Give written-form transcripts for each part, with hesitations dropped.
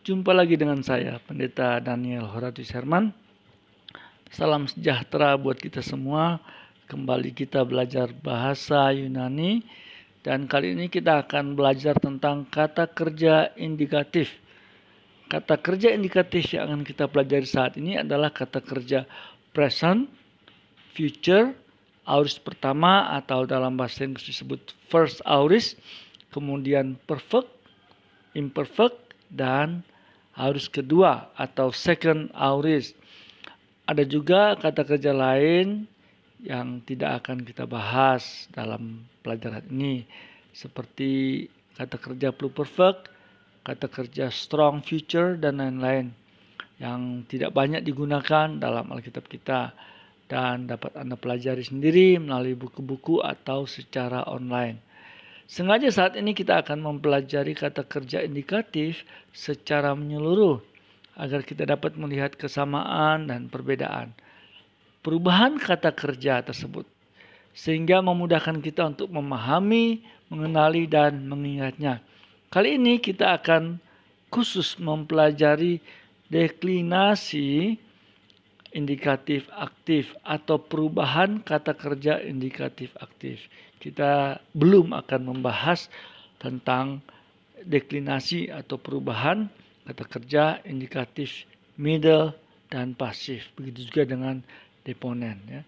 Jumpa lagi dengan saya, Pendeta Daniel Horatius Herman. Salam sejahtera buat kita semua. Kembali kita belajar bahasa Yunani. Dan kali ini kita akan belajar tentang kata kerja indikatif. Kata kerja indikatif yang akan kita pelajari saat ini adalah kata kerja present, future, aorist pertama atau dalam bahasa Inggris disebut first aorist, kemudian perfect, imperfect, dan aorist kedua atau second aorist. Ada juga kata kerja lain yang tidak akan kita bahas dalam pelajaran ini, seperti kata kerja pluperfect, kata kerja strong future, dan lain-lain yang tidak banyak digunakan dalam Alkitab kita dan dapat Anda pelajari sendiri melalui buku-buku atau secara online. Sengaja saat ini kita akan mempelajari kata kerja indikatif secara menyeluruh agar kita dapat melihat kesamaan dan perbedaan perubahan kata kerja tersebut sehingga memudahkan kita untuk memahami, mengenali, dan mengingatnya. Kali ini kita akan khusus mempelajari deklinasi indikatif aktif atau perubahan kata kerja indikatif aktif. Kita belum akan membahas tentang deklinasi atau perubahan kata kerja indikatif middle dan pasif. Begitu juga dengan deponen. Ya.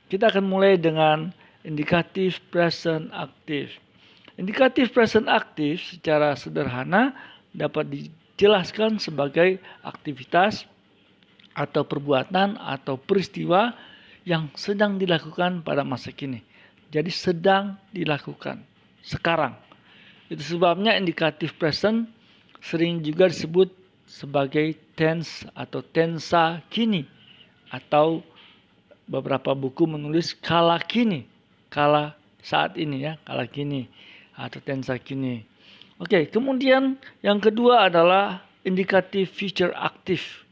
Kita akan mulai dengan indikatif present aktif. Indikatif present aktif secara sederhana dapat dijelaskan sebagai aktivitas atau perbuatan atau peristiwa yang sedang dilakukan pada masa kini. Jadi sedang dilakukan sekarang. Itu sebabnya indikatif present sering juga disebut sebagai tense atau tensa kini, atau beberapa buku menulis kala kini, kala saat ini ya, kala kini atau tensa kini. Oke, kemudian yang kedua adalah indikatif future aktif.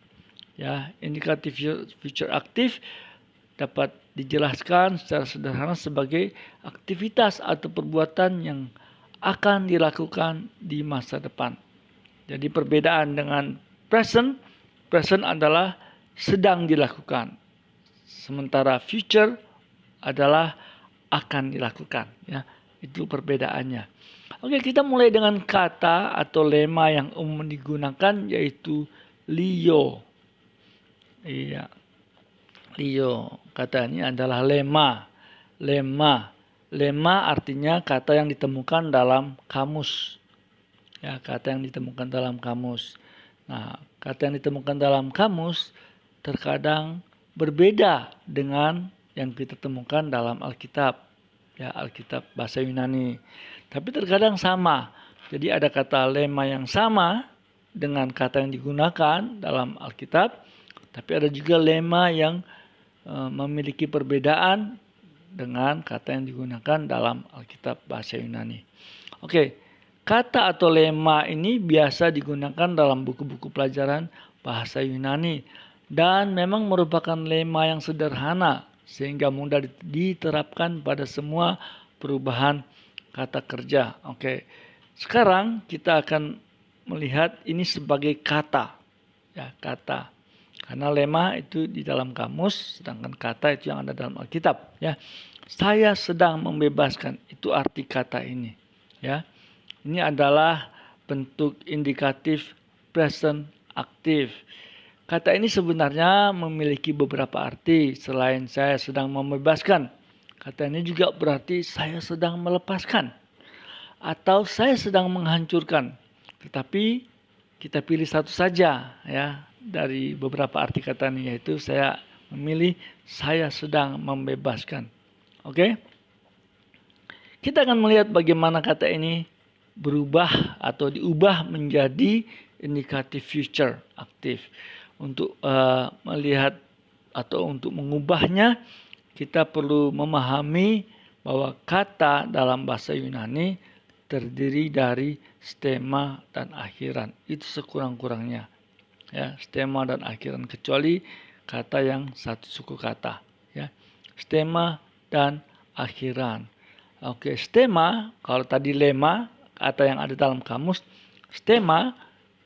Ya, indikatif future aktif dapat dijelaskan secara sederhana sebagai aktivitas atau perbuatan yang akan dilakukan di masa depan. Jadi perbedaan dengan present adalah sedang dilakukan, sementara future adalah akan dilakukan. Ya, itu perbedaannya. Oke, kita mulai dengan kata atau lema yang umum digunakan yaitu lio. Iya, lio. Kata ini adalah lema. Lema artinya kata yang ditemukan dalam kamus. Ya, kata yang ditemukan dalam kamus. Nah, kata yang ditemukan dalam kamus terkadang berbeda dengan yang kita temukan dalam Alkitab. Ya, Alkitab bahasa Yunani. Tapi terkadang sama. Jadi ada kata lema yang sama dengan kata yang digunakan dalam Alkitab. Tapi ada juga lema yang memiliki perbedaan dengan kata yang digunakan dalam Alkitab bahasa Yunani. Oke, kata atau lema ini biasa digunakan dalam buku-buku pelajaran bahasa Yunani dan memang merupakan lema yang sederhana sehingga mudah diterapkan pada semua perubahan kata kerja. Oke, sekarang kita akan melihat ini sebagai kata. Ya, kata. Karena lema itu di dalam kamus, sedangkan kata itu yang ada dalam Alkitab. Ya, saya sedang membebaskan, itu arti kata ini. Ya, ini adalah bentuk indikatif present aktif. Kata ini sebenarnya memiliki beberapa arti selain saya sedang membebaskan. Kata ini juga berarti saya sedang melepaskan atau saya sedang menghancurkan. Tetapi kita pilih satu saja ya dari beberapa arti kata ini, yaitu saya memilih saya sedang membebaskan. Oke? Kita akan melihat bagaimana kata ini berubah atau diubah menjadi indikatif future aktif. Untuk melihat atau untuk mengubahnya, kita perlu memahami bahwa kata dalam bahasa Yunani terdiri dari stema dan akhiran. Itu sekurang-kurangnya. Ya, stema dan akhiran, kecuali kata yang satu suku kata. Ya, stema dan akhiran. Oke, stema, kalau tadi lema, kata yang ada dalam kamus, stema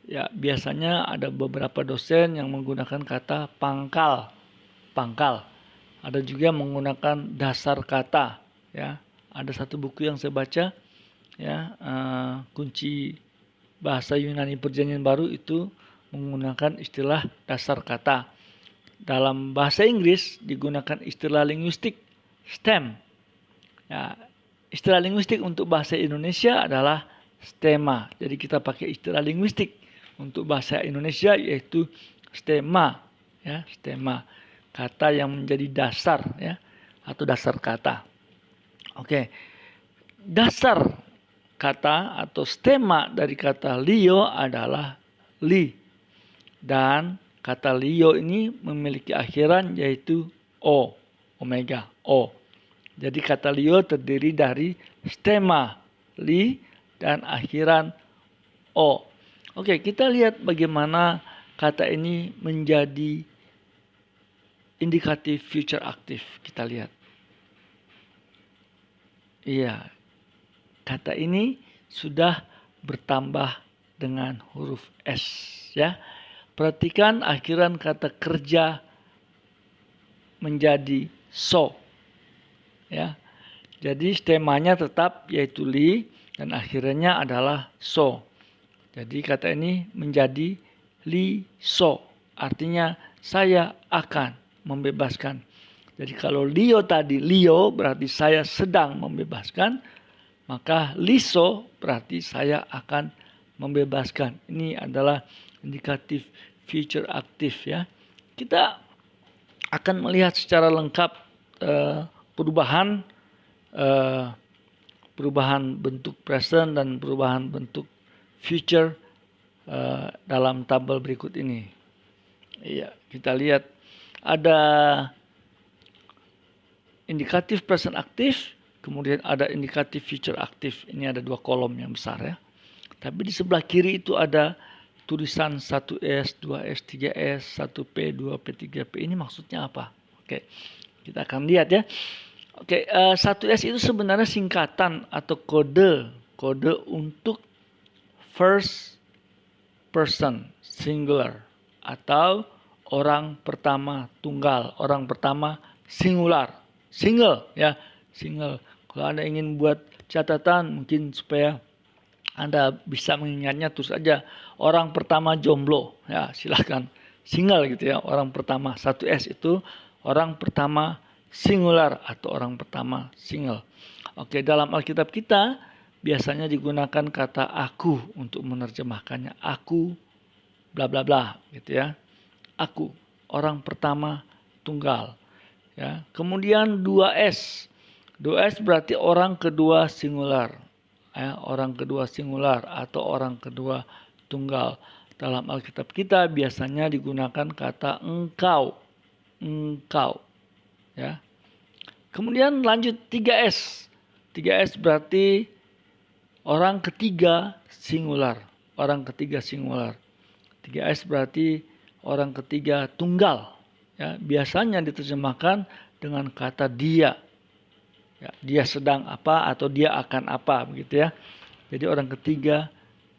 Ya, biasanya ada beberapa dosen yang menggunakan kata pangkal. Pangkal. Ada juga menggunakan dasar kata, ya. Ada satu buku yang saya baca, ya, kunci bahasa Yunani Perjanjian Baru itu menggunakan istilah dasar kata. Dalam bahasa Inggris digunakan istilah linguistik STEM. Ya, istilah linguistik untuk bahasa Indonesia adalah STEMA. Jadi kita pakai istilah linguistik untuk bahasa Indonesia yaitu STEMA, ya, STEMA. Kata yang menjadi dasar, ya, atau dasar kata. Oke. Dasar kata atau STEMA dari kata Lio adalah li. Dan kata Lio ini memiliki akhiran yaitu o, omega, o. Jadi kata Lio terdiri dari STEMA, li, dan akhiran o. Oke, kita lihat bagaimana kata ini menjadi indikatif future aktif. Kita lihat. Iya, kata ini sudah bertambah dengan huruf S, ya. Perhatikan akhiran kata kerja menjadi so, ya. Jadi stemanya tetap yaitu li dan akhirnya adalah so. Jadi kata ini menjadi li so, artinya saya akan membebaskan. Jadi kalau Lio tadi, Lio berarti saya sedang membebaskan, maka liso berarti saya akan membebaskan. Ini adalah indikatif future aktif, ya. Kita akan melihat secara lengkap perubahan bentuk present dan perubahan bentuk future dalam tabel berikut ini. Iya, kita lihat ada indikatif present aktif, kemudian ada indikatif future aktif. Ini ada dua kolom yang besar, ya. Tapi di sebelah kiri itu ada tulisan 1S, 2S, 3S, 1P, 2P, 3P. Ini maksudnya apa? Oke, kita akan lihat, ya. Oke, 1S itu sebenarnya singkatan atau kode untuk first person singular atau orang pertama tunggal, orang pertama singular, single, ya, single. Kalau Anda ingin buat catatan mungkin supaya Anda bisa mengingatnya, terus aja orang pertama jomblo, ya, silahkan single gitu, ya, orang pertama. 1S itu orang pertama singular atau orang pertama single. Oke, dalam Alkitab kita biasanya digunakan kata aku untuk menerjemahkannya. Aku bla bla bla gitu, ya. Aku, orang pertama tunggal, ya. Kemudian 2S. 2S berarti orang kedua singular, ya, orang kedua singular atau orang kedua tunggal. Dalam Alkitab kita biasanya digunakan kata engkau. Engkau, ya. Kemudian lanjut 3S. 3S berarti orang ketiga singular, orang ketiga singular. 3S berarti orang ketiga tunggal, ya. Biasanya diterjemahkan dengan kata dia, ya, dia sedang apa atau dia akan apa, begitu, ya. Jadi orang ketiga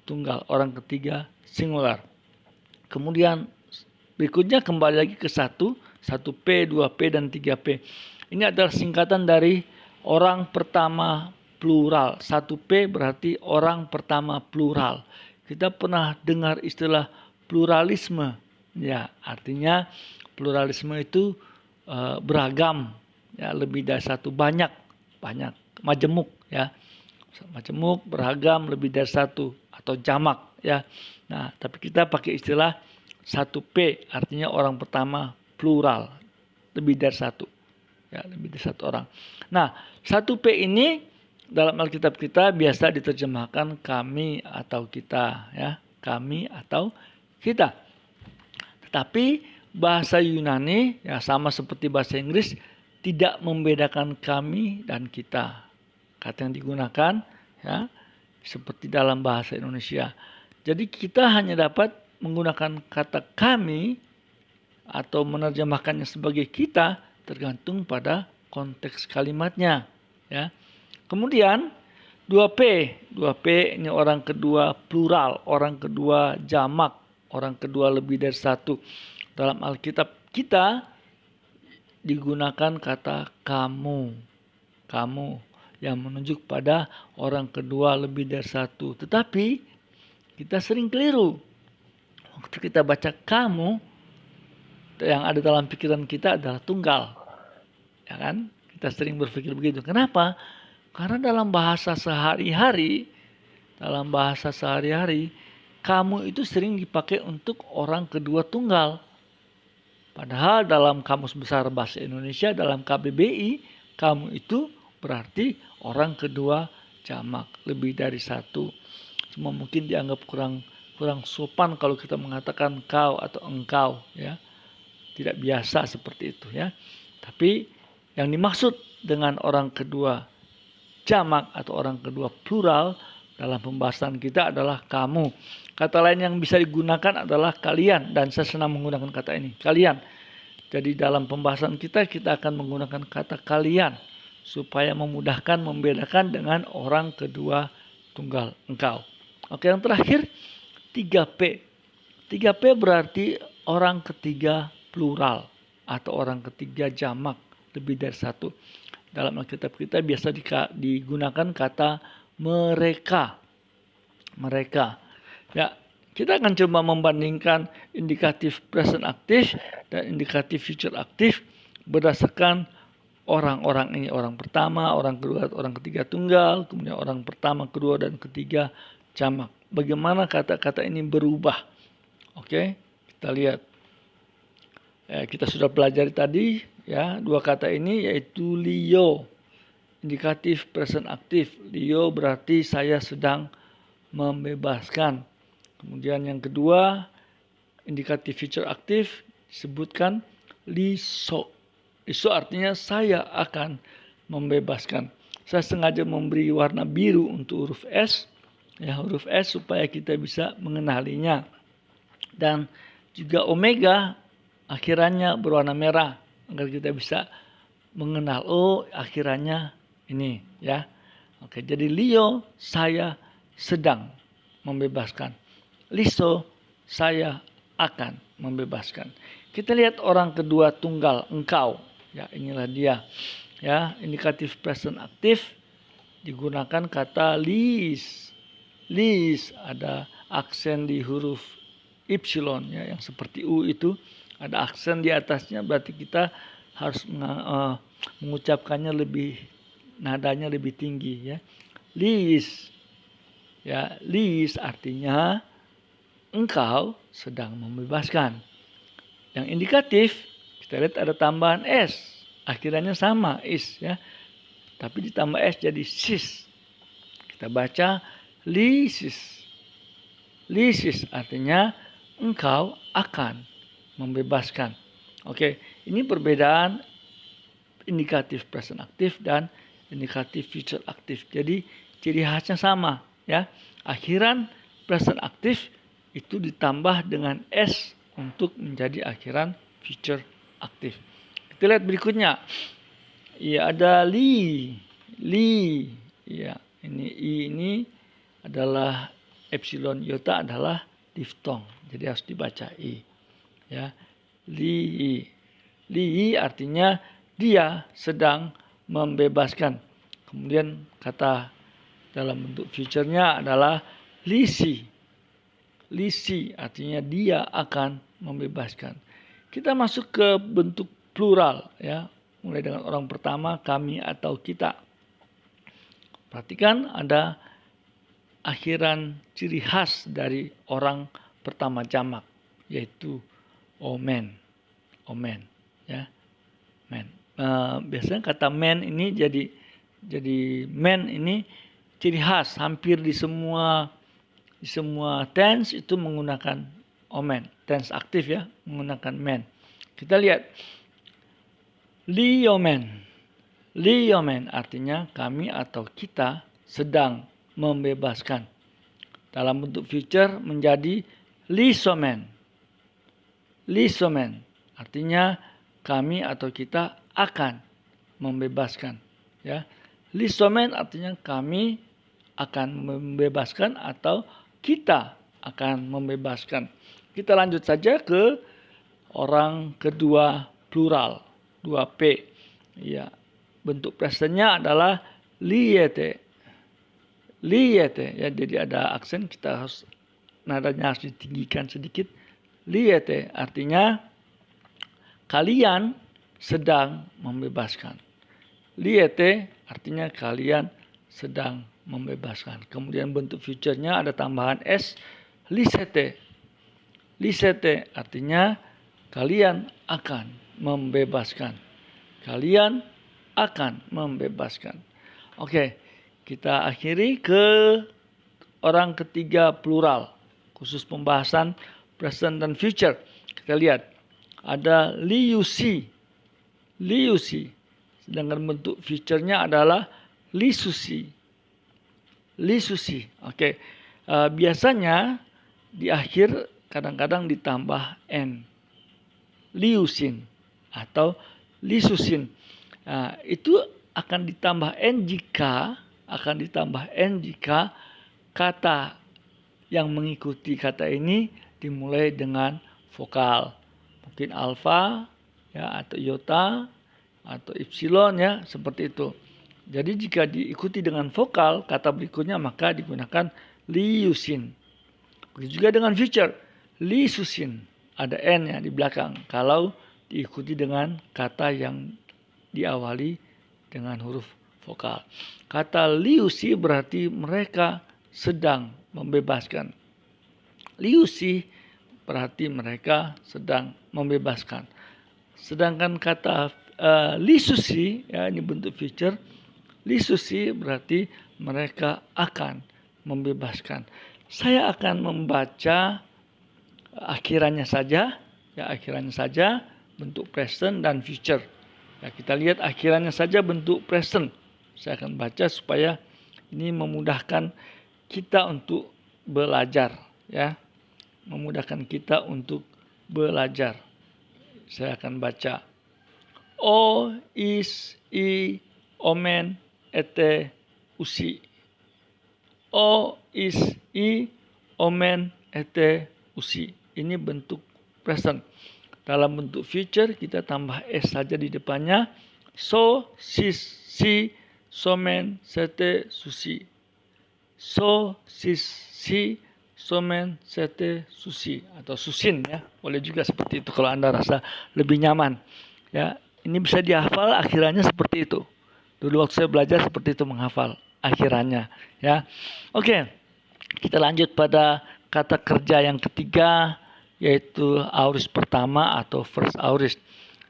tunggal, orang ketiga singular. Kemudian berikutnya kembali lagi ke 1P, 2P, dan 3P. Ini adalah singkatan dari orang pertama plural. 1P berarti orang pertama plural. Kita pernah dengar istilah pluralisme, ya, artinya pluralisme itu beragam, ya, lebih dari satu, banyak, majemuk, ya, majemuk, beragam, lebih dari satu, atau jamak, ya. Nah, tapi kita pakai istilah 1P, artinya orang pertama plural, lebih dari satu, ya, lebih dari satu orang. Nah, 1P ini dalam Alkitab kita biasa diterjemahkan kami atau kita, ya, kami atau kita. Tetapi bahasa Yunani, ya, sama seperti bahasa Inggris, tidak membedakan kami dan kita. Kata yang digunakan, ya, seperti dalam bahasa Indonesia. Jadi kita hanya dapat menggunakan kata kami atau menerjemahkannya sebagai kita tergantung pada konteks kalimatnya, ya. Kemudian 2P. 2P ini orang kedua plural, orang kedua jamak, orang kedua lebih dari satu. Dalam Alkitab kita digunakan kata kamu. Kamu yang menunjuk pada orang kedua lebih dari satu. Tetapi kita sering keliru. Waktu kita baca kamu, yang ada dalam pikiran kita adalah tunggal. Ya kan? Kita sering berpikir begitu. Kenapa? Karena dalam bahasa sehari-hari, kamu itu sering dipakai untuk orang kedua tunggal. Padahal dalam Kamus Besar Bahasa Indonesia, dalam KBBI, kamu itu berarti orang kedua jamak, lebih dari satu. Cuma mungkin dianggap kurang sopan kalau kita mengatakan kau atau engkau, ya. Tidak biasa seperti itu, ya. Tapi yang dimaksud dengan orang kedua jamak atau orang kedua plural dalam pembahasan kita adalah kamu. Kata lain yang bisa digunakan adalah kalian, dan saya senang menggunakan kata ini, kalian. Jadi dalam pembahasan kita akan menggunakan kata kalian supaya memudahkan membedakan dengan orang kedua tunggal, engkau. Oke, yang terakhir 3P. 3P berarti orang ketiga plural atau orang ketiga jamak, lebih dari satu. Dalam Alkitab kita biasa digunakan kata mereka. Mereka. Ya, kita akan coba membandingkan indikatif present aktif dan indikatif future aktif berdasarkan orang-orang ini. Orang pertama, orang kedua, orang ketiga tunggal, kemudian orang pertama, kedua, dan ketiga jamak. Bagaimana kata-kata ini berubah? Oke, kita lihat. Kita sudah pelajari tadi, ya, dua kata ini, yaitu Leo, indikatif present aktif. Leo berarti saya sedang membebaskan. Kemudian yang kedua, indikatif future aktif, disebutkan liso. Liso artinya saya akan membebaskan. Saya sengaja memberi warna biru untuk huruf S, ya, huruf S supaya kita bisa mengenalinya. Dan juga omega akhirannya berwarna merah agar kita bisa mengenal, oh akhirannya ini, ya. Oke, jadi Leo saya sedang membebaskan. Liso saya akan membebaskan. Kita lihat orang kedua tunggal, engkau. Ya, inilah dia. Ya, indikatif present aktif digunakan kata lis. Lis, ada aksen di huruf Y, ya, yang seperti U itu. Ada aksen di atasnya, berarti kita harus mengucapkannya nadanya lebih tinggi, ya. Lis. Ya, lis artinya engkau sedang membebaskan. Yang indikatif, kita lihat ada tambahan S. Akhirannya sama, is, ya. Tapi ditambah S jadi sis. Kita baca lisis. Lisis artinya engkau akan membebaskan. Oke, ini perbedaan indikatif present aktif dan indikatif future aktif. Jadi ciri khasnya sama, ya. Akhiran present aktif itu ditambah dengan S untuk menjadi akhiran future aktif. Kita lihat berikutnya. Ya, ada li. Ya, ini adalah epsilon iota adalah diftong. Jadi harus dibaca i. Ya, li artinya dia sedang membebaskan. Kemudian kata dalam bentuk future-nya adalah lisi. Lisi artinya dia akan membebaskan. Kita masuk ke bentuk plural, ya. Mulai dengan orang pertama, kami atau kita. Perhatikan ada akhiran ciri khas dari orang pertama jamak, yaitu omen, ya, men. Biasanya kata men ini jadi men ini ciri khas hampir di semua tense itu menggunakan omen, tense aktif, ya, menggunakan men. Kita lihat liomen artinya kami atau kita sedang membebaskan. Dalam bentuk future menjadi lisomen artinya kami atau kita akan membebaskan, ya. Lisomen artinya kami akan membebaskan atau kita akan membebaskan. Kita lanjut saja ke orang kedua plural, 2P. Ya, bentuk presentnya adalah liete. Liete, ya, jadi ada aksen, kita harus nadanya harus ditinggikan sedikit. Liete artinya kalian sedang membebaskan. Liete artinya kalian sedang membebaskan. Kemudian bentuk future-nya ada tambahan S, lisete. Lisete artinya kalian akan membebaskan. Kalian akan membebaskan. Oke, kita akhiri ke orang ketiga plural. Khusus pembahasan present dan future. Kita lihat. Ada liusi. Liusi. Sedangkan bentuk future-nya adalah lisusi. Lisusi. Oke. Biasanya di akhir kadang-kadang ditambah N. Liusin atau lisusin. Itu akan ditambah N jika kata yang mengikuti kata ini dimulai dengan vokal. Mungkin alfa ya, atau iota atau epsilon ya, seperti itu. Jadi jika diikuti dengan vokal kata berikutnya maka digunakan liusin. Begitu juga dengan future, lisusin. Ada N ya di belakang kalau diikuti dengan kata yang diawali dengan huruf vokal. Kata liusi berarti mereka sedang membebaskan. Liusi berarti mereka sedang membebaskan. Sedangkan kata lisusi, ya ini bentuk future, lisusi berarti mereka akan membebaskan. Saya akan membaca akhirannya saja, ya akhirannya saja bentuk present dan future. Ya, kita lihat akhirannya saja bentuk present. Saya akan baca supaya ini memudahkan kita untuk belajar, ya. Memudahkan kita untuk belajar. Saya akan baca. O, is, i, omen, ete, usi. O, is, i, omen, ete, usi. Ini bentuk present. Dalam bentuk future kita tambah S saja di depannya. So, sis, si, somen, sete, susi. So, sis, si, somen, sete, susi. Atau susin ya. Boleh juga seperti itu kalau Anda rasa lebih nyaman. Ya, ini bisa dihafal akhirannya seperti itu. Dulu waktu saya belajar seperti itu menghafal akhirannya. Ya, oke. Kita lanjut pada kata kerja yang ketiga, yaitu aorist pertama atau first aorist.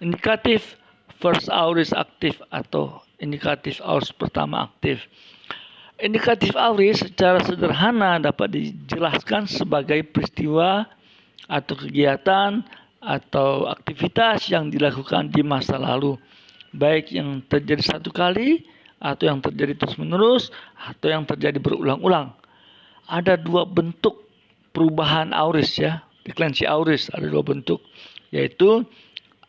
Indikatif first aorist aktif atau indikatif aorist pertama aktif. Indikatif aorist secara sederhana dapat dijelaskan sebagai peristiwa atau kegiatan atau aktivitas yang dilakukan di masa lalu, baik yang terjadi satu kali atau yang terjadi terus-menerus atau yang terjadi berulang-ulang. Ada dua bentuk perubahan aorist ya. Deklensi aorist ada dua bentuk, yaitu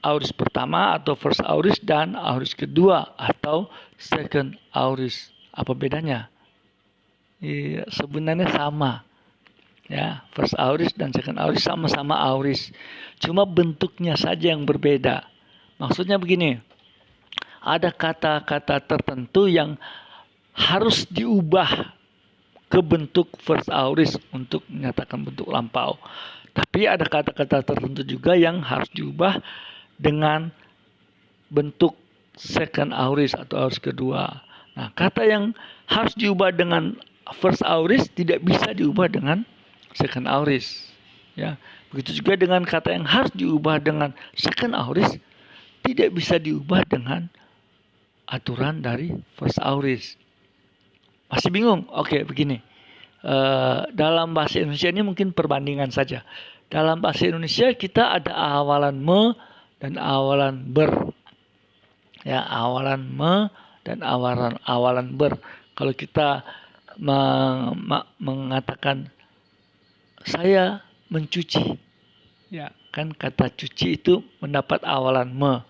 aorist pertama atau first aorist dan aorist kedua atau second aorist. Apa bedanya? Sebenarnya sama. Ya, first aorist dan second aorist sama-sama aorist. Cuma bentuknya saja yang berbeda. Maksudnya begini. Ada kata-kata tertentu yang harus diubah ke bentuk first aorist untuk menyatakan bentuk lampau. Tapi ada kata-kata tertentu juga yang harus diubah dengan bentuk second aorist atau aorist kedua. Nah, kata yang harus diubah dengan first aorist tidak bisa diubah dengan second aorist. Ya, begitu juga dengan kata yang harus diubah dengan second aorist tidak bisa diubah dengan aturan dari first aorist. Masih bingung? Oke, begini. Dalam bahasa Indonesia ini mungkin perbandingan saja. Dalam bahasa Indonesia kita ada awalan me dan awalan ber. Ya, awalan me dan awalan ber. Kalau kita mengatakan saya mencuci, ya kan kata cuci itu mendapat awalan me,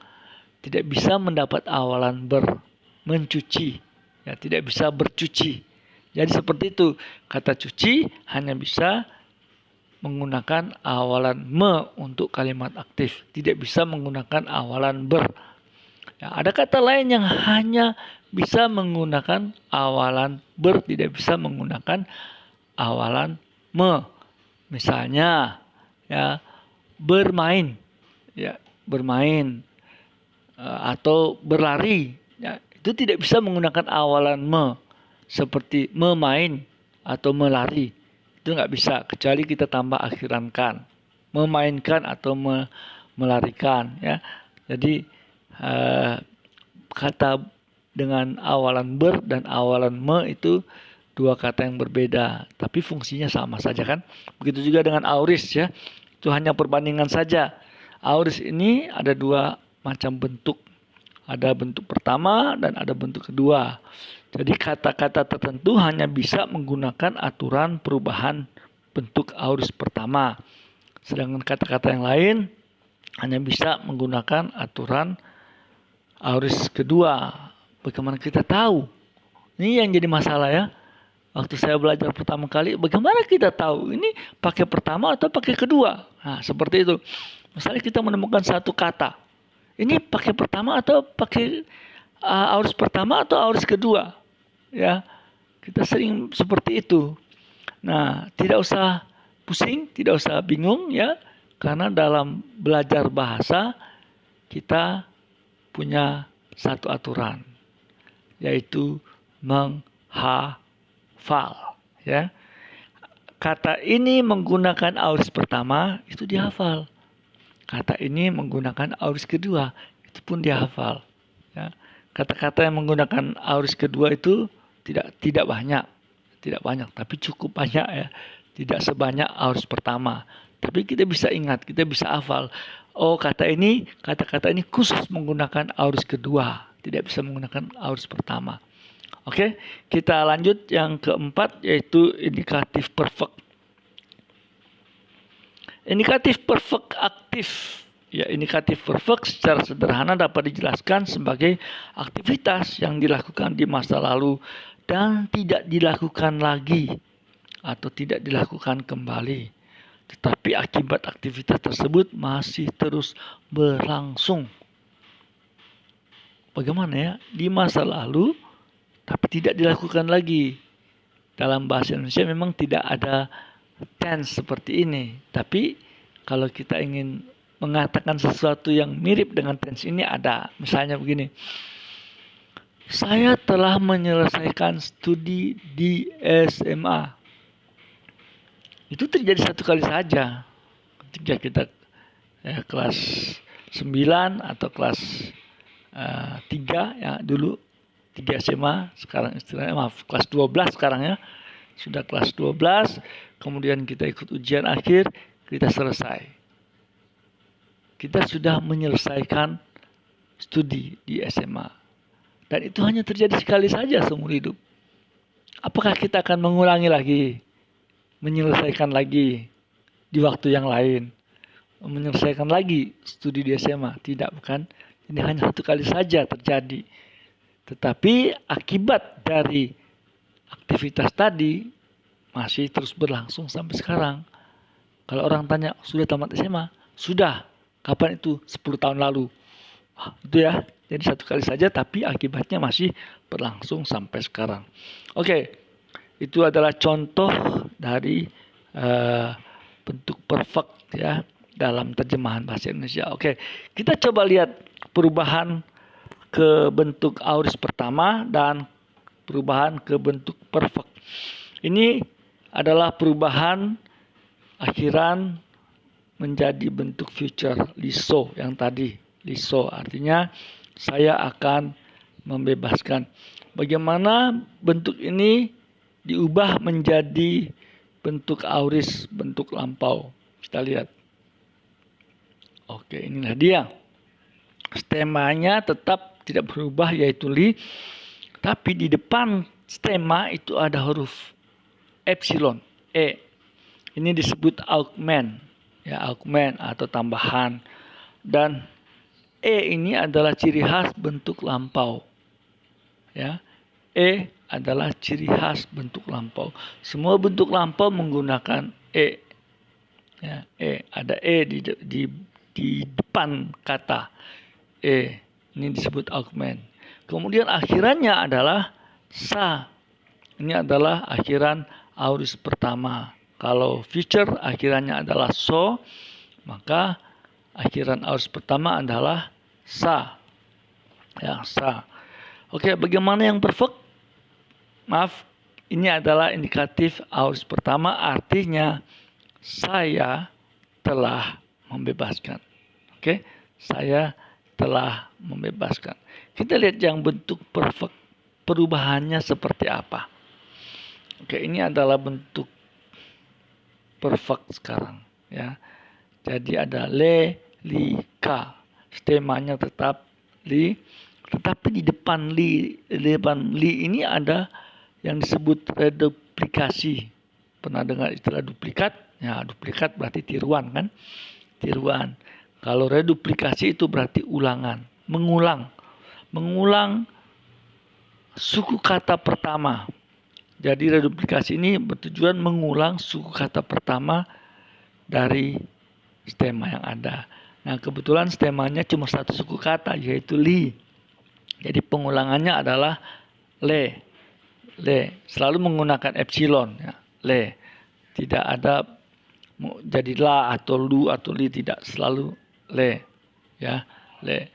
tidak bisa mendapat awalan ber. Mencuci, ya tidak bisa bercuci. Jadi seperti itu. Kata cuci hanya bisa menggunakan awalan me untuk kalimat aktif. Tidak bisa menggunakan awalan ber. Ya, ada kata lain yang hanya bisa menggunakan awalan ber, tidak bisa menggunakan awalan me. Misalnya, ya, bermain, ya, bermain atau berlari. Ya, itu tidak bisa menggunakan awalan me, seperti memain atau melari. Itu nggak bisa, kecuali kita tambah akhiran kan. Memainkan atau melarikan. Ya. Jadi kata dengan awalan ber dan awalan me itu dua kata yang berbeda, tapi fungsinya sama saja kan. Begitu juga dengan auris ya. Itu hanya perbandingan saja. Auris ini ada dua macam bentuk. Ada bentuk pertama dan ada bentuk kedua. Jadi kata-kata tertentu hanya bisa menggunakan aturan perubahan bentuk auris pertama. Sedangkan kata-kata yang lain hanya bisa menggunakan aturan auris kedua. Bagaimana kita tahu? Ini yang jadi masalah ya. Waktu saya belajar pertama kali, bagaimana kita tahu ini pakai pertama atau pakai kedua? Nah, seperti itu. Misalnya kita menemukan satu kata. Ini pakai pertama atau pakai auris pertama atau auris kedua? Ya, kita sering seperti itu. Nah, tidak usah pusing, tidak usah bingung ya, karena dalam belajar bahasa kita punya satu aturan, yaitu menghafal. Ya, kata ini menggunakan auris pertama itu dihafal. Kata ini menggunakan auris kedua, itu pun dihafal. Ya. Kata-kata yang menggunakan auris kedua itu tidak banyak, tapi cukup banyak ya. Tidak sebanyak auris pertama. Tapi kita bisa ingat, kita bisa hafal. Oh, kata-kata ini khusus menggunakan auris kedua, tidak bisa menggunakan auris pertama. Oke, kita lanjut yang keempat, yaitu indikatif perfect. Indikatif perfect aktif. Ya, indikatif perfect secara sederhana dapat dijelaskan sebagai aktivitas yang dilakukan di masa lalu dan tidak dilakukan lagi atau tidak dilakukan kembali. Tetapi akibat aktivitas tersebut masih terus berlangsung. Bagaimana ya? Di masa lalu tapi tidak dilakukan lagi. Dalam bahasa Indonesia memang tidak ada tense seperti ini, tapi kalau kita ingin mengatakan sesuatu yang mirip dengan tense ini ada. Misalnya begini, saya telah menyelesaikan studi di SMA. Itu terjadi satu kali saja ketika kita kelas 9 atau kelas 3 ya, dulu 3 SMA, sekarang istilahnya kelas 12 sekarang ya. Sudah kelas 12, kemudian kita ikut ujian akhir, kita selesai. Kita sudah menyelesaikan studi di SMA. Dan itu hanya terjadi sekali saja seumur hidup. Apakah kita akan mengulangi lagi? Menyelesaikan lagi di waktu yang lain? Menyelesaikan lagi studi di SMA? Tidak, bukan? Ini hanya satu kali saja terjadi. Tetapi akibat dari aktivitas tadi masih terus berlangsung sampai sekarang. Kalau orang tanya, sudah tamat SMA? Sudah. Kapan itu? 10 tahun lalu. Itu ya. Jadi satu kali saja tapi akibatnya masih berlangsung sampai sekarang. Oke. Itu adalah contoh dari bentuk perfect ya dalam terjemahan bahasa Indonesia. Oke. Kita coba lihat perubahan ke bentuk auris pertama dan perubahan ke bentuk perfect. Ini adalah perubahan akhiran menjadi bentuk future, liso yang tadi. Liso artinya saya akan membebaskan. Bagaimana bentuk ini diubah menjadi bentuk auris, bentuk lampau. Kita lihat. Oke, inilah dia. Stemanya tetap tidak berubah yaitu li, tapi di depan stema itu ada huruf epsilon, e. Ini disebut augment, ya, augment atau tambahan. Dan e ini adalah ciri khas bentuk lampau. Ya. E adalah ciri khas bentuk lampau. Semua bentuk lampau menggunakan e. Ya, ada e di depan kata e. Ini disebut augment. Kemudian akhirannya adalah sa. Ini adalah akhiran aorist pertama. Kalau future akhirannya adalah so, maka akhiran aorist pertama adalah sa. Ya, sa. Oke, bagaimana yang perfect? Maaf, ini adalah indikatif aorist pertama, artinya saya telah membebaskan. Oke, saya telah membebaskan. Kita lihat yang bentuk perfect, perubahannya seperti apa. Oke, ini adalah bentuk perfect sekarang, ya. Jadi ada le, li, ka. Stemanya tetap li, tetapi di depan li ini ada yang disebut reduplikasi. Pernah dengar istilah duplikat? Ya, duplikat berarti tiruan kan? Tiruan. Kalau reduplikasi itu berarti ulangan, mengulang suku kata pertama. Jadi reduplikasi ini bertujuan mengulang suku kata pertama dari stema yang ada. Nah, kebetulan stemanya cuma satu suku kata, yaitu li. Jadi pengulangannya adalah le. Selalu menggunakan epsilon, ya. Le. Tidak ada jadi la atau lu atau li, tidak, selalu le, ya, le.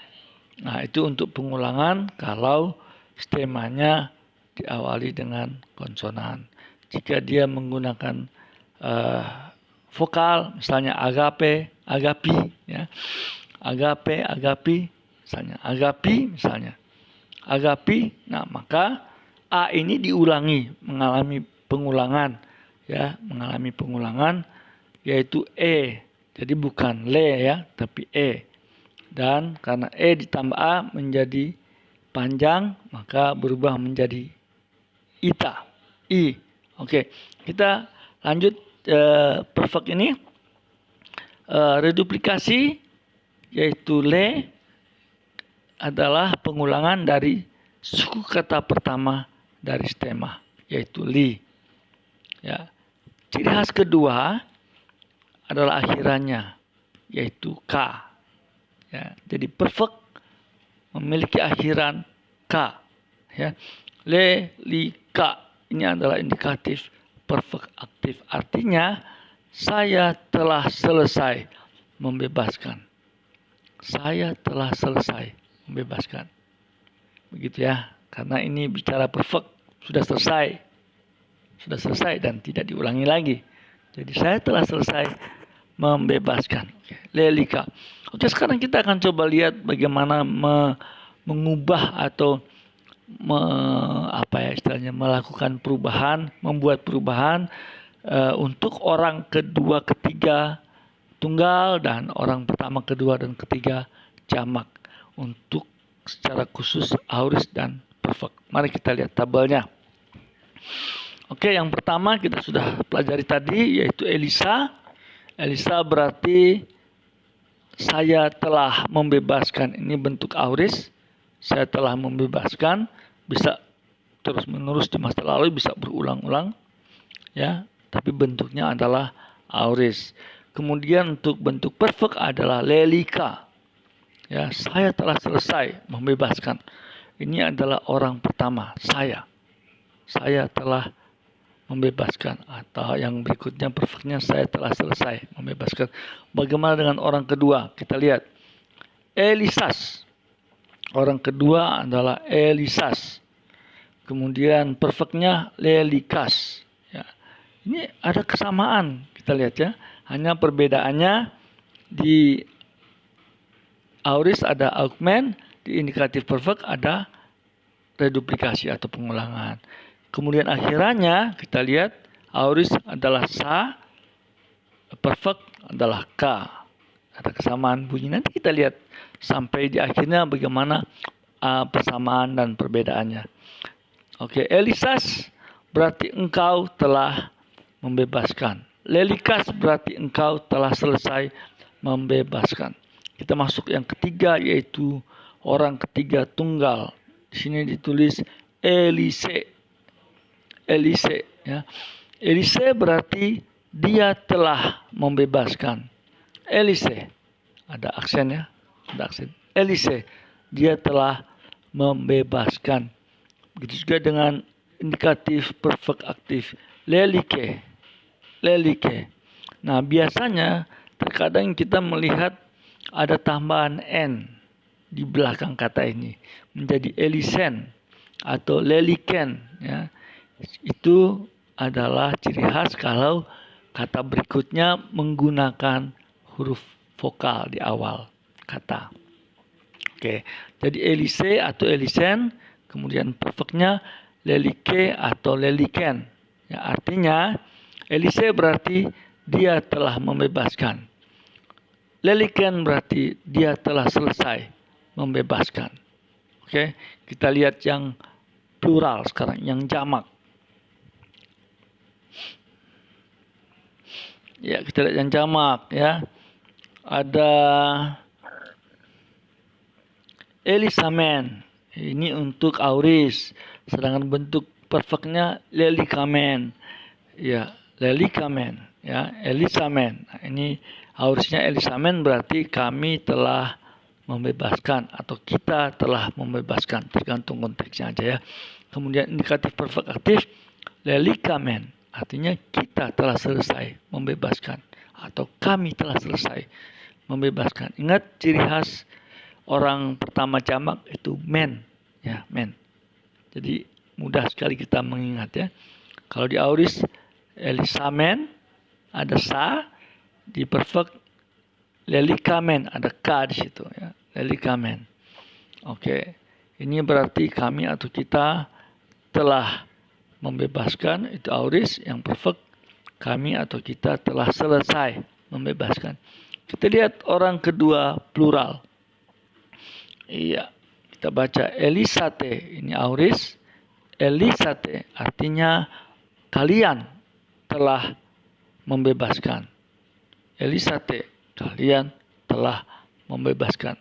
Nah, itu untuk pengulangan kalau stemanya diawali dengan konsonan. Jika dia menggunakan vokal, misalnya agape, agapi, ya, agape, agapi, misalnya agapi, misalnya agapi. Nah, maka a ini diulangi, mengalami pengulangan, ya, mengalami pengulangan, yaitu e. Jadi bukan le, ya, tapi e. Dan karena e ditambah a menjadi panjang, maka berubah menjadi ita, i. Oke, kita lanjut perfect ini. Reduplikasi, yaitu le, adalah pengulangan dari suku kata pertama dari stema, yaitu li. Ya. Ciri khas kedua adalah akhirannya, yaitu k. Ya, jadi perfect memiliki akhiran k. Ya. Le, li, ka. Ini adalah indikatif perfect aktif. Artinya saya telah selesai membebaskan. Saya telah selesai membebaskan. Begitu, ya. Karena ini bicara perfect, sudah selesai. Sudah selesai dan tidak diulangi lagi. Jadi saya telah selesai membebaskan. Lelika. Oke, sekarang kita akan coba lihat bagaimana mengubah atau melakukan perubahan, membuat perubahan untuk orang kedua, ketiga tunggal dan orang pertama, kedua dan ketiga jamak, untuk secara khusus aorist dan perfect. Mari kita lihat tabelnya. Oke, yang pertama kita sudah pelajari tadi, yaitu Elisa. Elisa berarti saya telah membebaskan. Ini bentuk aorist. Saya telah membebaskan. Bisa terus menerus di masa lalu, bisa berulang-ulang, ya. Tapi bentuknya adalah aorist. Kemudian untuk bentuk perfect adalah lelika. Ya, saya telah selesai membebaskan. Ini adalah orang pertama, saya. Saya telah membebaskan. Atau yang berikutnya perfectnya, saya telah selesai membebaskan. Bagaimana dengan orang kedua? Kita lihat. Elisas. Orang kedua adalah Elisas. Kemudian perfectnya lelikas. Ya. Ini ada kesamaan. Kita lihat, ya. Hanya perbedaannya di aorist ada augment, di indikatif perfect ada reduplikasi atau pengulangan. Kemudian akhirannya kita lihat aorist adalah sa, perfect adalah k. Ada kesamaan bunyi. Nanti kita lihat sampai di akhirnya bagaimana persamaan dan perbedaannya. Oke, Elisas berarti engkau telah membebaskan. Lelikas berarti engkau telah selesai membebaskan. Kita masuk yang ketiga, yaitu orang ketiga tunggal. Di sini ditulis Elise. Elise, ya. Elise berarti dia telah membebaskan. Elise, ada aksen ya, ada aksen. Elise, dia telah membebaskan. Begitu juga dengan indikatif perfect aktif. Lelike, lelike. Nah, biasanya terkadang kita melihat ada tambahan n di belakang kata ini menjadi elisen atau leliken, ya. Itu adalah ciri khas kalau kata berikutnya menggunakan huruf vokal di awal kata. Oke, jadi elise atau elisen, kemudian perfectnya lelike atau leliken. Ya, artinya elise berarti dia telah membebaskan. Leliken berarti dia telah selesai membebaskan. Oke, kita lihat yang plural sekarang, yang jamak. Ya, kita lihat yang jamak, ya. Ada Elisamen. Ini untuk auris. Sedangkan bentuk perfectnya lelikamen. Ya, lelikamen, ya, Elisamen. Nah, ini aurisnya Elisamen berarti kami telah membebaskan atau kita telah membebaskan, tergantung konteksnya aja ya. Kemudian indikatif perfect aktif lelikamen, artinya kita telah selesai membebaskan atau kami telah selesai membebaskan. Ingat ciri khas orang pertama jamak itu men, ya, men. Jadi mudah sekali kita mengingat ya. Kalau di auris elisamen ada sa, di perfect lelikamen ada k di situ ya. Lelikamen. Oke. Ini berarti kami atau kita telah membebaskan, itu auris. Yang perfect kami atau kita telah selesai membebaskan. Kita lihat orang kedua plural. Iya, kita baca Elisate, ini auris. Elisate artinya kalian telah membebaskan. Elisate, kalian telah membebaskan.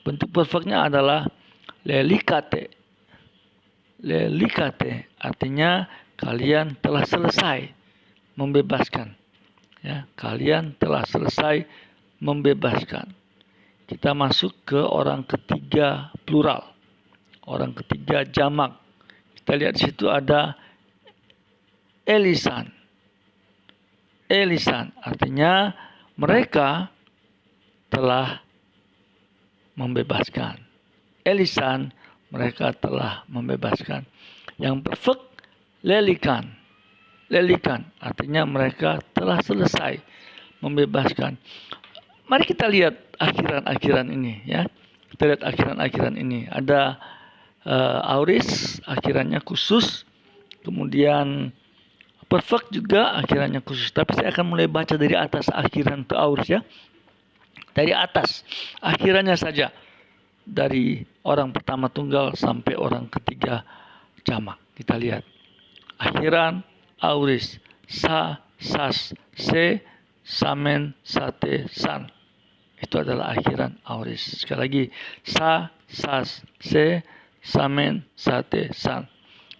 Bentuk perfectnya adalah lelikate. Lelikate artinya kalian telah selesai membebaskan. Ya, kalian telah selesai membebaskan. Kita masuk ke orang ketiga plural. Orang ketiga jamak. Kita lihat di situ ada Elisan. Elisan artinya mereka telah membebaskan. Elisan, mereka telah membebaskan. Yang perfect, lelikan. Lelikan artinya mereka telah selesai membebaskan. Mari kita lihat akhiran-akhiran ini ya. Kita lihat akhiran-akhiran ini. Ada auris, akhirannya khusus. Kemudian perfect juga akhirannya khusus. Tapi saya akan mulai baca dari atas akhiran ke auris ya. Dari atas akhirannya saja. Dari orang pertama tunggal sampai orang ketiga jamak. Kita lihat. Akhiran, auris, sa, sas, se, samen, sate, san. Itu adalah akhiran auris. Sekali lagi. Sa, sas, se, samen, sate, san.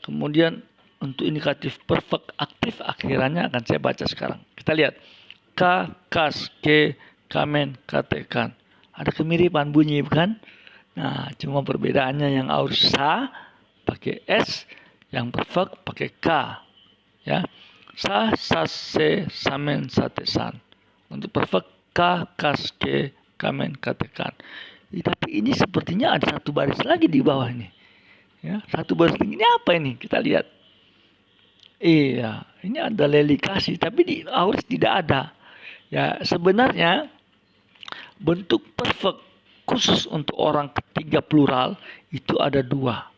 Kemudian untuk indikatif perfect aktif akhirannya akan saya baca sekarang. Kita lihat. Ka, kas, ke, kamen, katekan. Ada kemiripan bunyi bukan? Nah, cuma perbedaannya yang auris sa pakai s, yang perfect pakai k. Ya. Sa, sas, se, samen, sate, san. Untuk perfect ka, kas, ke, kamen, katekan. Tapi ini sepertinya ada satu baris lagi di bawah ini. Ya, satu baris lagi. Ini apa ini? Kita lihat. Iya, ini ada lelikasi, tapi di auris tidak ada. Ya, sebenarnya bentuk perfect khusus untuk orang ketiga plural itu ada dua.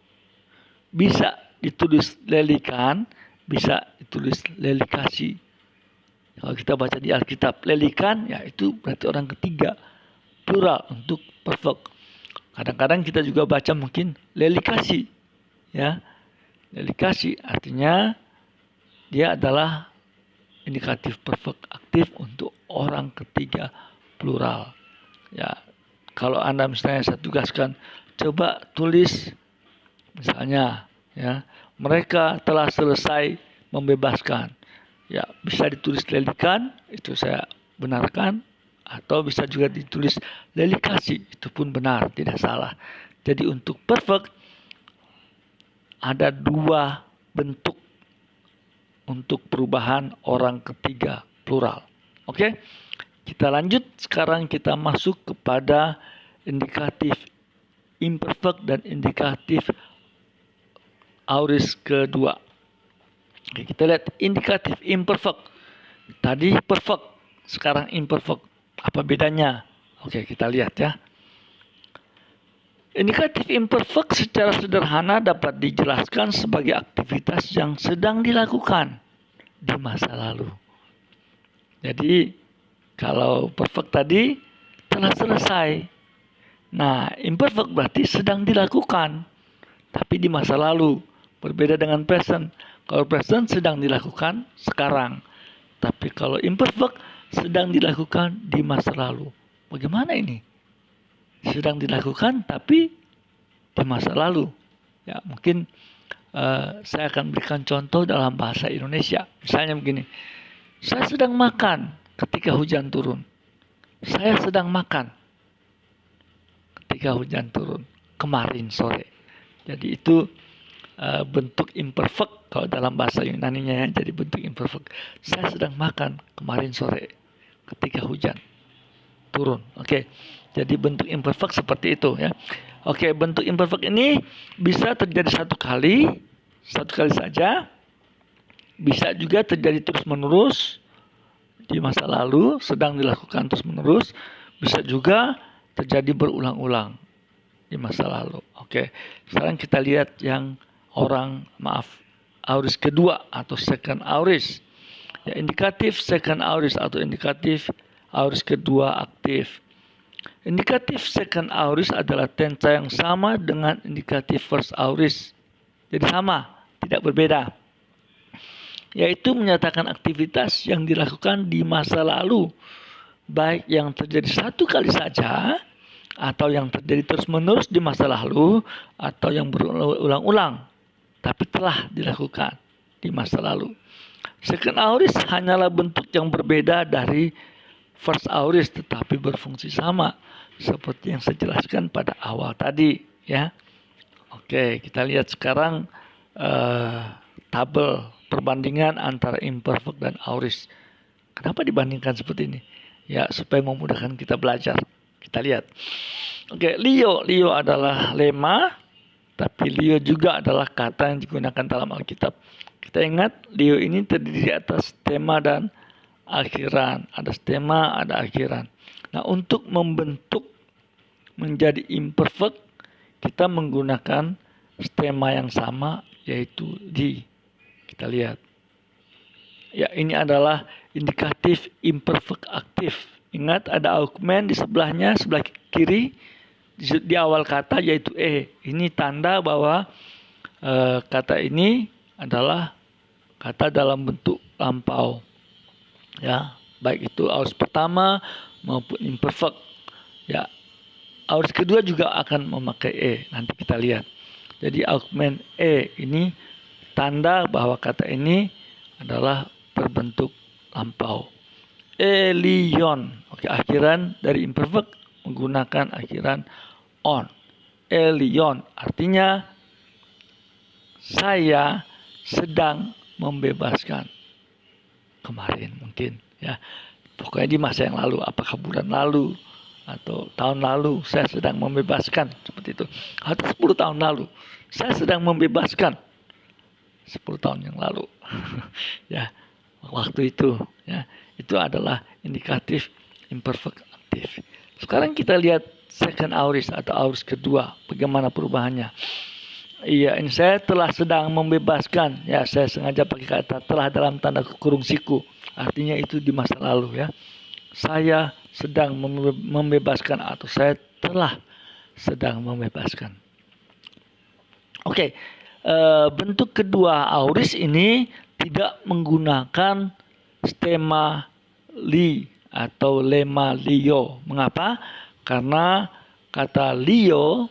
Bisa ditulis lelikan, bisa ditulis lelikasi. Kalau kita baca di Alkitab lelikan, ya itu berarti orang ketiga plural untuk perfect. Kadang-kadang kita juga baca mungkin lelikasi, ya. Lelikasi artinya dia adalah indikatif perfect aktif untuk orang ketiga plural. Ya, kalau Anda misalnya saya tugaskan, coba tulis misalnya, ya, mereka telah selesai membebaskan. Ya, bisa ditulis lelikan, itu saya benarkan, atau bisa juga ditulis lelikasi, itu pun benar, tidak salah. Jadi untuk perfect ada dua bentuk untuk perubahan orang ketiga plural. Oke, kita lanjut. Sekarang kita masuk kepada indikatif imperfect dan indikatif aorist kedua. Oke, kita lihat indikatif imperfect. Tadi perfect, sekarang imperfect. Apa bedanya? Oke, kita lihat ya. Indikatif imperfect secara sederhana dapat dijelaskan sebagai aktivitas yang sedang dilakukan di masa lalu. Jadi, kalau perfect tadi telah selesai. Nah, imperfect berarti sedang dilakukan, tapi di masa lalu. Berbeda dengan present. Kalau present sedang dilakukan sekarang. Tapi kalau imperfect sedang dilakukan di masa lalu. Bagaimana ini? Sedang dilakukan tapi di masa lalu. Ya, mungkin saya akan berikan contoh dalam bahasa Indonesia. Misalnya begini. Saya sedang makan ketika hujan turun. Saya sedang makan ketika hujan turun kemarin sore. Jadi itu bentuk imperfect kalau dalam bahasa Yunaninya ya, jadi bentuk imperfect. Saya sedang makan kemarin sore ketika hujan turun. Oke. Jadi bentuk imperfect seperti itu ya. Oke, bentuk imperfect ini bisa terjadi satu kali saja. Bisa juga terjadi terus-menerus di masa lalu, sedang dilakukan terus-menerus. Bisa juga terjadi berulang-ulang di masa lalu. Oke. Sekarang kita lihat yang aorist kedua atau second aorist. Ya, indikatif second aorist atau indikatif aorist kedua aktif. Indikatif second aorist adalah tensa yang sama dengan indikatif first aorist. Jadi sama, tidak berbeda. Yaitu menyatakan aktivitas yang dilakukan di masa lalu, baik yang terjadi satu kali saja atau yang terjadi terus-menerus di masa lalu atau yang berulang-ulang tapi telah dilakukan di masa lalu. Second aorist hanyalah bentuk yang berbeda dari first aorist tetapi berfungsi sama seperti yang saya jelaskan pada awal tadi ya. Oke, kita lihat sekarang tabel perbandingan antara imperfect dan aorist. Kenapa dibandingkan seperti ini? Ya, supaya memudahkan kita belajar. Kita lihat. Oke, Leo adalah lema, tapi Leo juga adalah kata yang digunakan dalam Alkitab. Kita ingat, Leo ini terdiri atas stemma dan akhiran. Ada stemma, ada akhiran. Nah, untuk membentuk menjadi imperfect, kita menggunakan stemma yang sama, yaitu di. Kita lihat. Ya, ini adalah indikatif imperfect aktif. Ingat, ada augment di sebelahnya, sebelah kiri, di awal kata yaitu Ini tanda bahwa kata ini adalah kata dalam bentuk lampau. Ya, baik itu aorist pertama maupun imperfect. Ya, aorist kedua juga akan memakai nanti kita lihat. Jadi augment ini tanda bahwa kata ini adalah berbentuk lampau. Elion. Oke, akhiran dari imperfect menggunakan akhiran on. Elion artinya saya sedang membebaskan. Kemarin mungkin ya. Pokoknya di masa yang lalu, apakah bulan lalu atau tahun lalu saya sedang membebaskan seperti itu. Atau 10 tahun lalu saya sedang membebaskan 10 tahun yang lalu. Ya, waktu itu ya. Itu adalah indikatif imperfect aktif. Sekarang kita lihat second aorist atau aorist kedua. Bagaimana perubahannya? Iya, ini saya telah sedang membebaskan. Ya, saya sengaja pakai kata telah dalam tanda kurung siku. Artinya itu di masa lalu ya. Saya sedang membebaskan atau saya telah sedang membebaskan. Oke, bentuk kedua aorist ini tidak menggunakan stemma li atau lema Leo. Mengapa? Karena kata Leo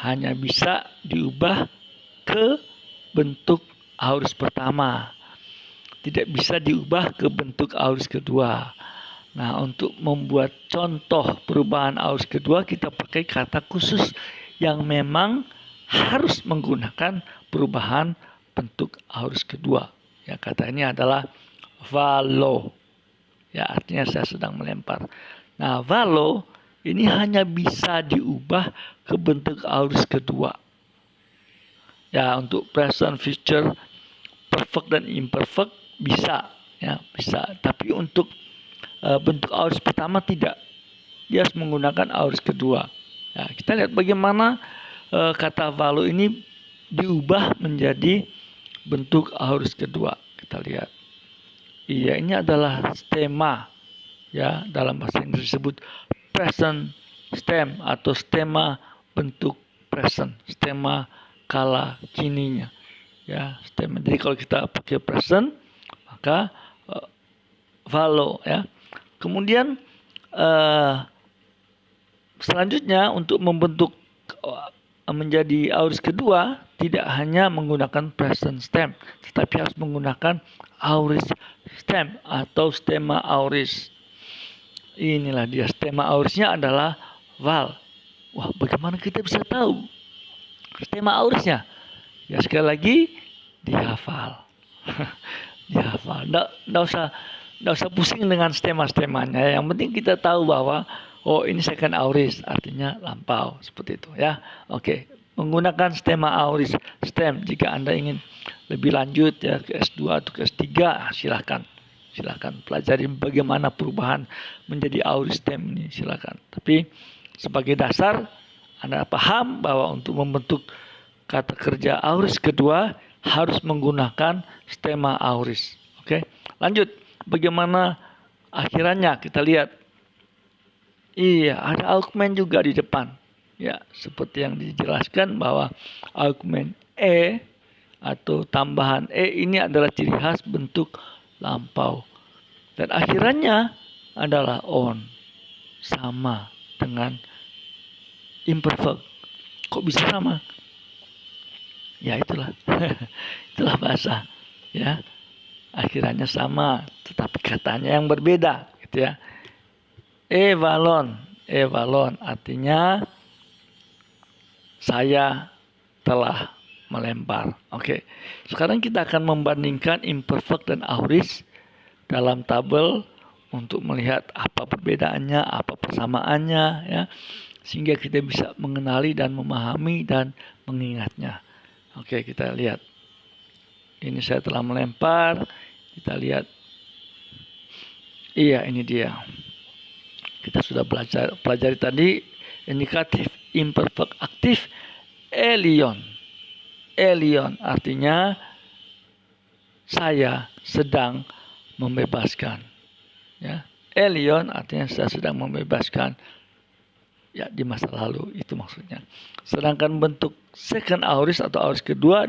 hanya bisa diubah ke bentuk aorist pertama. tidak bisa diubah ke bentuk aorist kedua. Nah, untuk membuat contoh perubahan aorist kedua, kita pakai kata khusus yang memang harus menggunakan perubahan bentuk aorist kedua. Ya, kata ini adalah valo. Ya, artinya saya sedang melempar. Nah, valo ini hanya bisa diubah ke bentuk aorist kedua. Ya, untuk present, future, perfect dan imperfect bisa, ya bisa. Tapi untuk bentuk aorist pertama tidak. Dia harus menggunakan aorist kedua. Ya, kita lihat bagaimana kata valo ini diubah menjadi bentuk aorist kedua. Kita lihat. Iya, ini adalah stemma. Ya, dalam bahasa Inggris disebut present stem atau stemma bentuk present, stemma kala kininya. Ya, stemma. Jadi kalau kita pakai present, maka valo, ya. Kemudian selanjutnya untuk membentuk menjadi aorist kedua tidak hanya menggunakan present stem, tetapi harus menggunakan aorist stem atau stemma aorist. Inilah dia, stemma aoristnya adalah val. Wah, bagaimana kita bisa tahu stemma aoristnya? Ya, sekali lagi dihafal. Dihafal. Nggak usah pusing dengan stemma-stemanya. Yang penting kita tahu bahwa oh, ini second aorist, artinya lampau, seperti itu ya. Oke, menggunakan stemma aorist stem. Jika Anda ingin lebih lanjut ya ke S2 atau ke S3, silahkan pelajari bagaimana perubahan menjadi aorist stem ini, silakan. Tapi sebagai dasar Anda paham bahwa untuk membentuk kata kerja aorist kedua harus menggunakan stemma aorist. Oke, lanjut. Bagaimana akhirannya kita lihat. Iya, ada augment juga di depan. Ya, seperti yang dijelaskan bahwa augment E atau tambahan E ini adalah ciri khas bentuk lampau. Dan akhirannya adalah on. Sama dengan imperfect. Kok bisa sama? Ya itulah. Itulah bahasa. Ya. Akhirannya sama, tetapi katanya yang berbeda, gitu ya. Evalon artinya saya telah melempar. Oke. Sekarang kita akan membandingkan imperfect dan aorist dalam tabel untuk melihat apa perbedaannya, apa persamaannya, ya, sehingga kita bisa mengenali dan memahami dan mengingatnya. Oke, kita lihat. Ini saya telah melempar. Kita lihat. Iya, ini dia. Kita sudah pelajari tadi indikatif imperfect aktif elion. Elion artinya saya sedang membebaskan. Ya, elion artinya saya sedang membebaskan. Ya, di masa lalu itu maksudnya. Sedangkan bentuk second aorist atau aorist kedua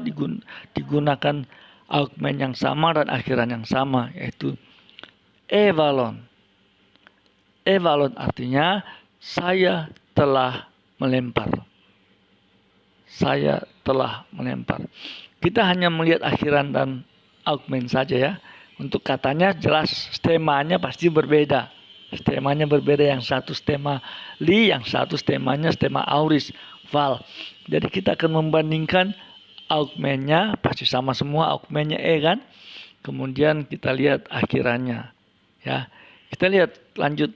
digunakan augment yang sama dan akhiran yang sama, yaitu evalon. Evalon artinya saya telah melempar. Saya telah melempar. Kita hanya melihat akhiran dan augment saja ya. Untuk katanya jelas stemmanya pasti berbeda. Stemmanya berbeda, yang satu stemma li, yang satu stemmanya stemma aorist, val. Jadi kita akan membandingkan augmentnya, pasti sama semua augmentnya E kan. Kemudian kita lihat akhirannya. Ya, kita lihat lanjut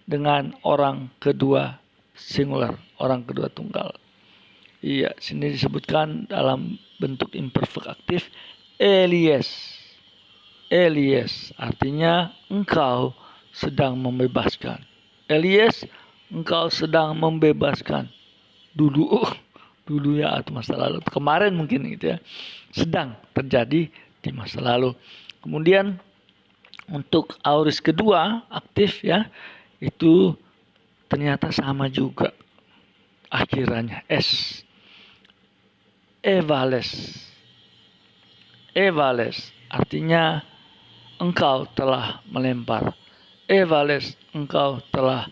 dengan orang kedua singular, orang kedua tunggal. Iya, sini disebutkan dalam bentuk imperfect aktif Elias. Elias artinya engkau sedang membebaskan. Elias, engkau sedang membebaskan. Dulu ya, atau masa lalu. Kemarin mungkin gitu ya. Sedang terjadi di masa lalu. Kemudian untuk aorist kedua aktif ya, itu ternyata sama juga akhirannya S. Evales. Evales artinya engkau telah melempar. Evales, engkau telah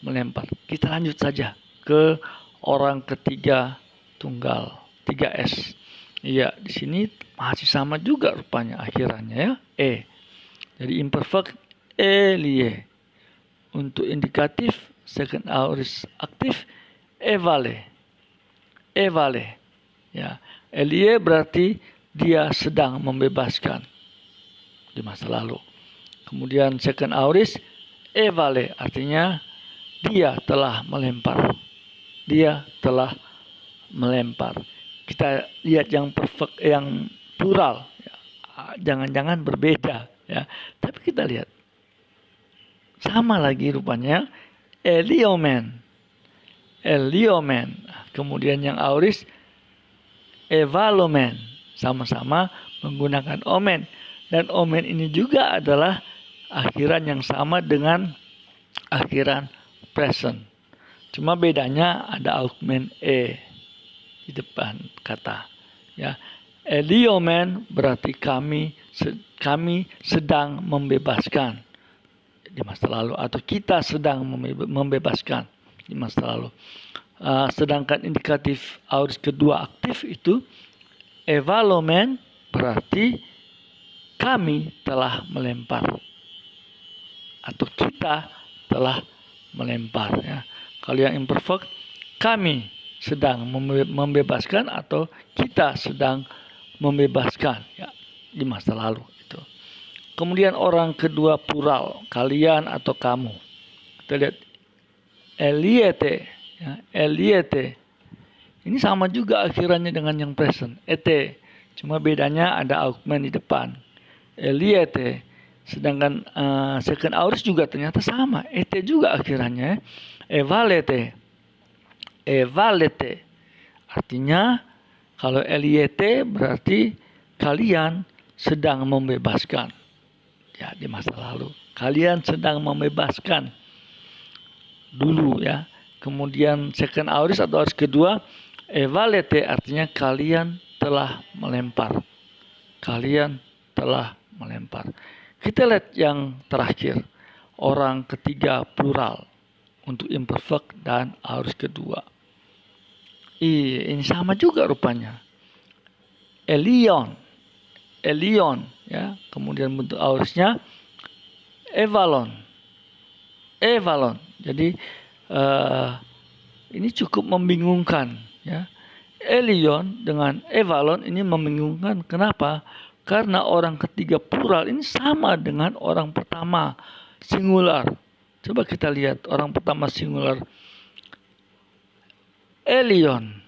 melempar. Kita lanjut saja ke orang ketiga tunggal, 3S. Iya, di sini masih sama juga rupanya akhirannya ya. Jadi imperfect elie. Untuk indikatif second aorist aktif evale. Evale. Ya, elie berarti dia sedang membebaskan di masa lalu. Kemudian second aorist evale artinya dia telah melempar. Dia telah melempar. Kita lihat yang perfect, yang plural. Jangan-jangan berbeda ya. Tapi kita lihat sama lagi rupanya eliomen. Eliomen. Kemudian yang aorist evalomen. Sama-sama menggunakan omen. Dan omen ini juga adalah akhiran yang sama dengan akhiran present. Cuma bedanya ada augmen di depan kata. Ya, eliomen berarti kami sedang membebaskan di masa lalu, atau kita sedang membebaskan di masa lalu. Sedangkan indikatif aorist kedua aktif itu evalomen berarti kami telah melempar atau kita telah melempar ya. Kalau yang imperfect kami sedang membebaskan atau kita sedang membebaskan ya di masa lalu itu. Kemudian orang kedua plural, kalian atau kamu. Kita lihat eliete ya, eliete. Ini sama juga akhirannya dengan yang present, ete. Cuma bedanya ada augmen di depan. Eliete. Sedangkan second aorist juga ternyata sama, ete juga akhirannya. Evalete. Evalete. Artinya kalau eliete berarti kalian sedang membebaskan. Ya, di masa lalu. Kalian sedang membebaskan dulu ya. Kemudian second aorist atau aorist kedua, evalete artinya kalian telah melempar. Kalian telah melempar. Kita lihat yang terakhir. Orang ketiga plural untuk imperfect dan aorist kedua. Ini sama juga rupanya. Elion. Elion ya. Kemudian bentuk aoristnya evalon. Evalon. Jadi ini cukup membingungkan ya. Elion dengan evalon ini membingungkan. Kenapa? Karena orang ketiga plural ini sama dengan orang pertama singular. Coba kita lihat orang pertama singular. Elion,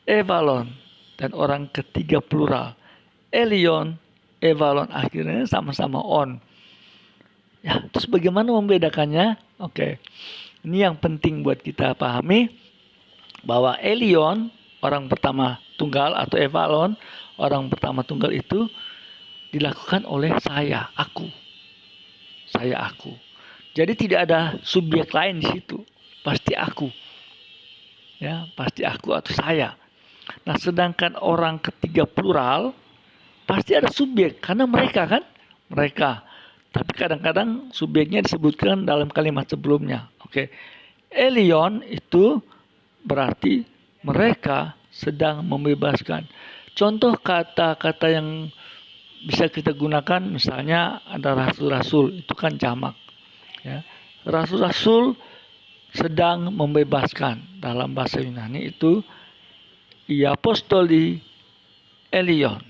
evalon, dan orang ketiga plural. Elion, evalon, akhirnya sama-sama on. Ya, terus bagaimana membedakannya? Oke. Ini yang penting buat kita pahami bahwa elion, orang pertama tunggal atau evalon, orang pertama tunggal itu dilakukan oleh saya, aku. Saya, aku. Jadi tidak ada subjek lain di situ. Pasti aku. Ya, pasti aku atau saya. Nah, sedangkan orang ketiga plural pasti ada subjek karena mereka kan, mereka. Tapi kadang-kadang subjeknya disebutkan dalam kalimat sebelumnya. Oke. Elion itu berarti mereka sedang membebaskan. Contoh kata-kata yang bisa kita gunakan misalnya ada rasul-rasul, itu kan jamak. Ya. Rasul-rasul sedang membebaskan. Dalam bahasa Yunani itu iapostoli elion.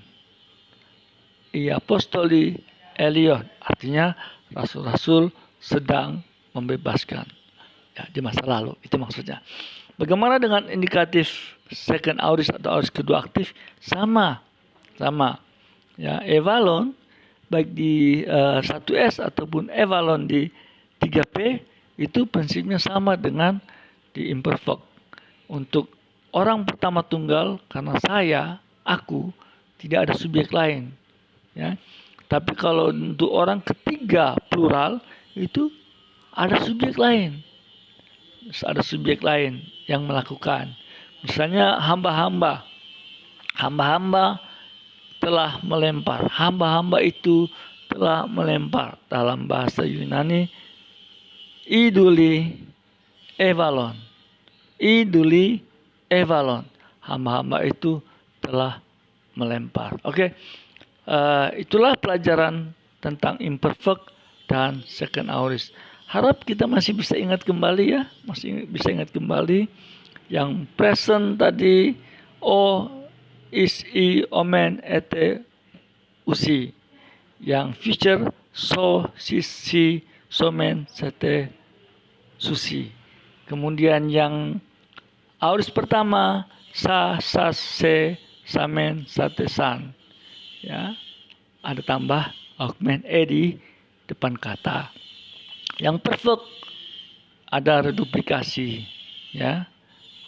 Iapostoli elion. Artinya rasul-rasul sedang membebaskan. Ya, di masa lalu. Itu maksudnya. Bagaimana dengan indikatif second aorist atau aorist kedua aktif? Sama. Sama. Ya, evalon baik di 1S ataupun evalon di 3P itu prinsipnya sama dengan di imperfect. Untuk orang pertama tunggal karena saya, aku, tidak ada subjek lain. Ya. Tapi kalau untuk orang ketiga plural itu ada subjek lain. Ada subjek lain yang melakukan. Misalnya hamba-hamba. Hamba-hamba telah melempar. Hamba-hamba itu telah melempar. Dalam bahasa Yunani iduli evalon. Iduli evalon. Hamba-hamba itu telah melempar. Oke. Itulah pelajaran tentang imperfect dan second aorist. Harap kita masih bisa ingat kembali ya, masih bisa ingat kembali. Yang present tadi o, is, i, omen, ete, usi. Yang future so, si, somen, sete, susi. Kemudian yang aorist pertama sa, se, samen, sate, san. Ya, ada tambah augment e di depan kata. Yang perfect ada reduplikasi, ya.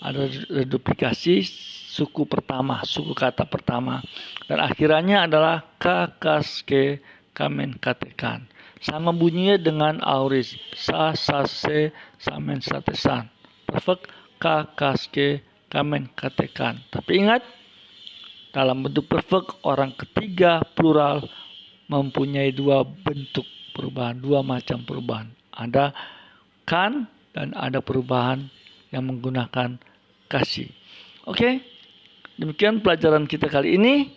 Ada reduplikasi suku pertama, suku kata pertama. Dan akhirannya adalah ke, kamen, katekan. Sama bunyinya dengan aorist. Sa, se, samen, satesan. Perfect ke, kamen, katekan. Tapi ingat, dalam bentuk perfect, orang ketiga plural mempunyai dua bentuk perubahan, dua macam perubahan. Ada kan dan ada perubahan yang menggunakan kasih. Oke, demikian pelajaran kita kali ini.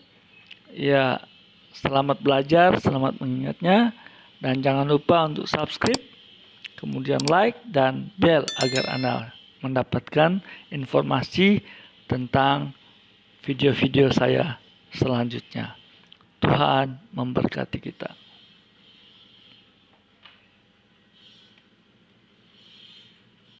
Ya, selamat belajar, selamat mengingatnya. Dan jangan lupa untuk subscribe, kemudian like dan bell agar Anda mendapatkan informasi tentang video-video saya selanjutnya. Tuhan memberkati kita.